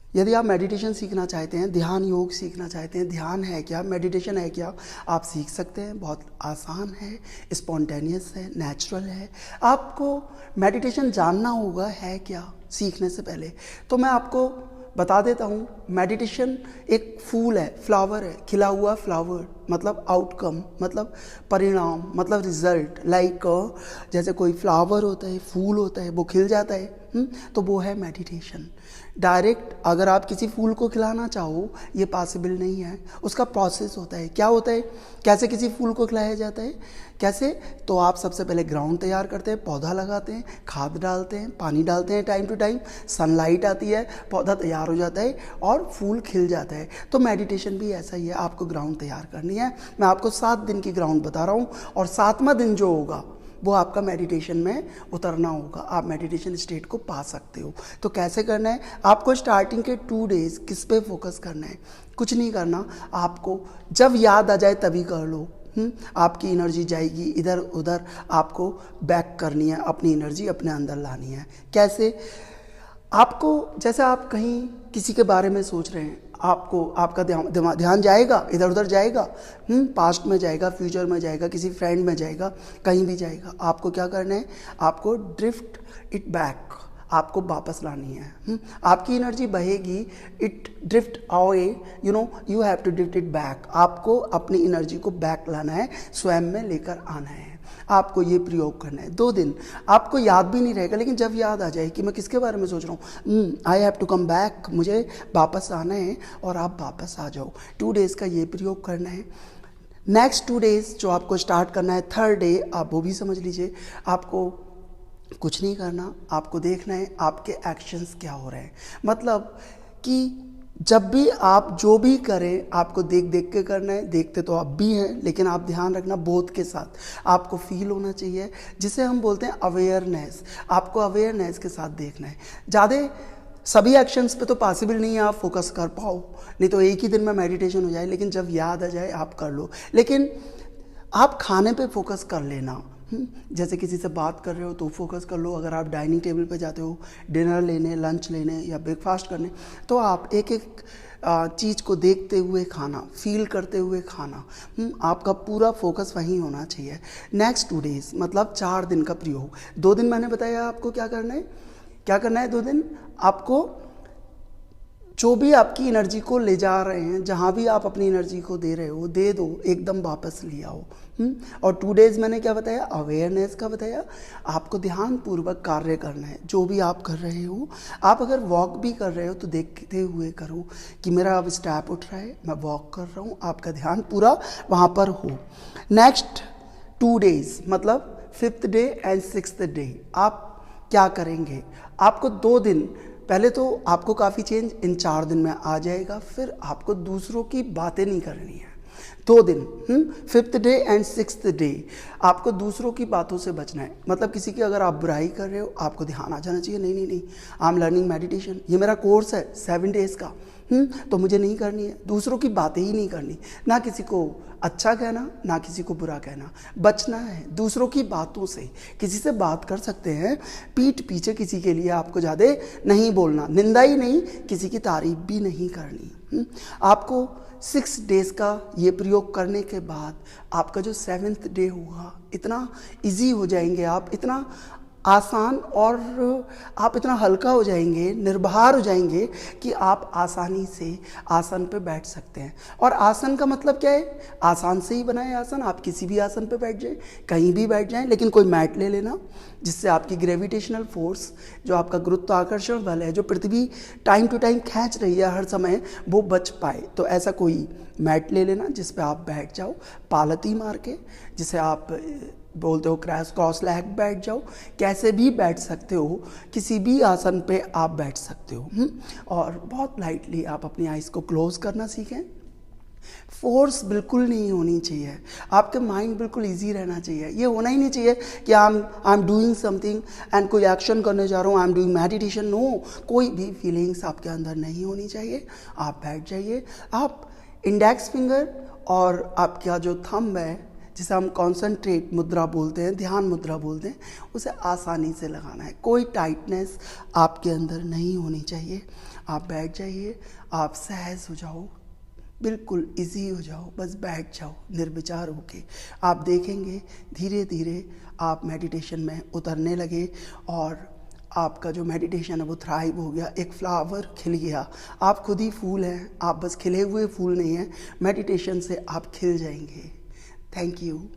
यदि आप मेडिटेशन सीखना चाहते हैं, ध्यान योग सीखना चाहते हैं, ध्यान है क्या, मेडिटेशन है क्या, आप सीख सकते हैं। बहुत आसान है, स्पॉन्टेनियस है, नेचुरल है। आपको मेडिटेशन जानना होगा है क्या सीखने से पहले। तो मैं आपको बता देता हूँ, मेडिटेशन एक फूल है, फ्लावर है, खिला हुआ फ्लावर, मतलब आउटकम, मतलब परिणाम, मतलब रिजल्ट। लाइक जैसे कोई फ्लावर होता है, फूल होता है, वो खिल जाता है, तो वो है मेडिटेशन। डायरेक्ट अगर आप किसी फूल को खिलाना चाहो, ये पॉसिबल नहीं है। उसका प्रोसेस होता है। क्या होता है, कैसे किसी फूल को खिलाया जाता है, कैसे? तो आप सबसे पहले ग्राउंड तैयार करते हैं, पौधा लगाते हैं, खाद डालते हैं, पानी डालते हैं टाइम टू टाइम, सनलाइट आती है, पौधा तैयार हो जाता है और फूल खिल जाता है। तो मेडिटेशन भी ऐसा ही है, आपको ग्राउंड तैयार करनी है। मैं आपको 7 दिन की ग्राउंड बता रहा हूँ और 7वां दिन जो होगा वो आपका मेडिटेशन में उतरना होगा। आप मेडिटेशन स्टेट को पा सकते हो। तो कैसे करना है, आपको स्टार्टिंग के 2 डेज किस पे फोकस करना है? कुछ नहीं करना, आपको जब याद आ जाए तभी कर लो। आपकी एनर्जी जाएगी इधर उधर, आपको बैक करनी है, अपनी एनर्जी अपने अंदर लानी है। कैसे? आपको जैसे आप कहीं किसी के बारे में सोच रहे हैं, आपको आपका ध्यान जाएगा, इधर उधर जाएगा, पास्ट में जाएगा, फ्यूचर में जाएगा, किसी फ्रेंड में जाएगा, कहीं भी जाएगा। आपको क्या करना है, आपको ड्रिफ्ट इट बैक, आपको वापस लानी है। आपकी एनर्जी बहेगी, it drift away, you have to drift it back. आपको अपनी एनर्जी को बैक लाना है, स्वयं में लेकर आना है। आपको ये प्रयोग करना है 2 दिन। आपको याद भी नहीं रहेगा, लेकिन जब याद आ जाए कि मैं किसके बारे में सोच रहा हूँ, I have to come back, मुझे वापस आना है, और आप वापस आ जाओ। 2 डेज़ का ये प्रयोग करना है। नेक्स्ट 2 डेज़ जो आपको स्टार्ट करना है, 3rd डे आप वो भी समझ लीजिए। आपको कुछ नहीं करना, आपको देखना है आपके एक्शंस क्या हो रहे हैं। मतलब कि जब भी आप जो भी करें, आपको देख देख के करना है। देखते तो आप भी हैं, लेकिन आप ध्यान रखना बोध के साथ आपको फील होना चाहिए, जिसे हम बोलते हैं अवेयरनेस। आपको अवेयरनेस के साथ देखना है। ज़्यादा सभी एक्शंस पे तो पॉसिबल नहीं है आप फोकस कर पाओ, नहीं तो एक ही दिन में मेडिटेशन हो जाए, लेकिन जब याद आ जाए आप कर लो। लेकिन आप खाने पे फोकस कर लेना। जैसे किसी से बात कर रहे हो तो फोकस कर लो। अगर आप डाइनिंग टेबल पे जाते हो डिनर लेने, लंच लेने या ब्रेकफास्ट करने, तो आप एक एक चीज़ को देखते हुए खाना, फील करते हुए खाना। आपका पूरा फोकस वहीं होना चाहिए। नेक्स्ट 2 डेज़ मतलब 4 दिन का प्रयोग। 2 दिन मैंने बताया आपको क्या करना है। क्या करना है 2 दिन? आपको जो भी आपकी एनर्जी को ले जा रहे हैं, जहाँ भी आप अपनी एनर्जी को दे रहे हो, दे दो, एकदम वापस ले आओ। और 2 डेज़ मैंने क्या बताया, अवेयरनेस का बताया। आपको ध्यानपूर्वक कार्य करना है जो भी आप कर रहे हो। आप अगर वॉक भी कर रहे हो तो देखते हुए करो कि मेरा अब स्टेप उठ रहा है, मैं वॉक कर रहा हूँ, आपका ध्यान पूरा वहाँ पर हो। नेक्स्ट 2 डेज़ मतलब 5th day and 6th day आप क्या करेंगे? आपको 2 दिन पहले तो आपको काफ़ी चेंज इन 4 दिन में आ जाएगा। फिर आपको दूसरों की बातें नहीं करनी है। 2 दिन 5th day and 6th day आपको दूसरों की बातों से बचना है। मतलब किसी की अगर आप बुराई कर रहे हो, आपको ध्यान आ जाना चाहिए, नहीं नहीं नहीं, आई एम लर्निंग मेडिटेशन, ये मेरा कोर्स है 7 डेज़ का, तो मुझे नहीं करनी है। दूसरों की बातें ही नहीं करनी, ना किसी को अच्छा कहना, ना किसी को बुरा कहना, बचना है दूसरों की बातों से। किसी से बात कर सकते हैं, पीठ पीछे किसी के लिए आपको ज़्यादा नहीं बोलना, निंदा ही नहीं, किसी की तारीफ भी नहीं करनी। आपको 6 डेज़ का ये प्रयोग करने के बाद आपका जो 7th डे होगा, इतना इजी हो जाएंगे आप, इतना आसान, और आप इतना हल्का हो जाएंगे, निर्भर हो जाएंगे कि आप आसानी से आसन पे बैठ सकते हैं। और आसन का मतलब क्या है? आसान से ही बनाए आसन। आप किसी भी आसन पे बैठ जाएं, कहीं भी बैठ जाएं, लेकिन कोई मैट ले लेना जिससे आपकी ग्रेविटेशनल फोर्स, जो आपका गुरुत्वाकर्षण बल है, जो पृथ्वी टाइम टू टाइम खींच रही है हर समय, वो बच पाए। तो ऐसा कोई मैट ले लेना जिस पे आप बैठ जाओ, पालती मार के, जिसे आप बोलते हो क्रॉस लेग बैठ जाओ। कैसे भी बैठ सकते हो, किसी भी आसन पे आप बैठ सकते हो। और बहुत लाइटली आप अपनी आइज़ को क्लोज करना सीखें। फोर्स बिल्कुल नहीं होनी चाहिए, आपके माइंड बिल्कुल इजी रहना चाहिए। ये होना ही नहीं चाहिए कि I am doing something and कोई एक्शन करने जा रहा हूँ, I am doing meditation. No, कोई भी फीलिंग्स आपके अंदर नहीं होनी चाहिए। आप बैठ जाइए। आप इंडेक्स फिंगर और आपका जो थंब है, जिसे हम कॉन्सेंट्रेट मुद्रा बोलते हैं, ध्यान मुद्रा बोलते हैं, उसे आसानी से लगाना है। कोई टाइटनेस आपके अंदर नहीं होनी चाहिए। आप बैठ जाइए, आप सहज हो जाओ, बिल्कुल इजी हो जाओ, बस बैठ जाओ निर्विचार होके। आप देखेंगे धीरे धीरे आप मेडिटेशन में उतरने लगे और आपका जो मेडिटेशन है वो थ्राइव हो गया, एक फ्लावर खिल गया। आप खुद ही फूल हैं, आप बस खिले हुए फूल नहीं हैं, मेडिटेशन से आप खिल जाएंगे। Thank you.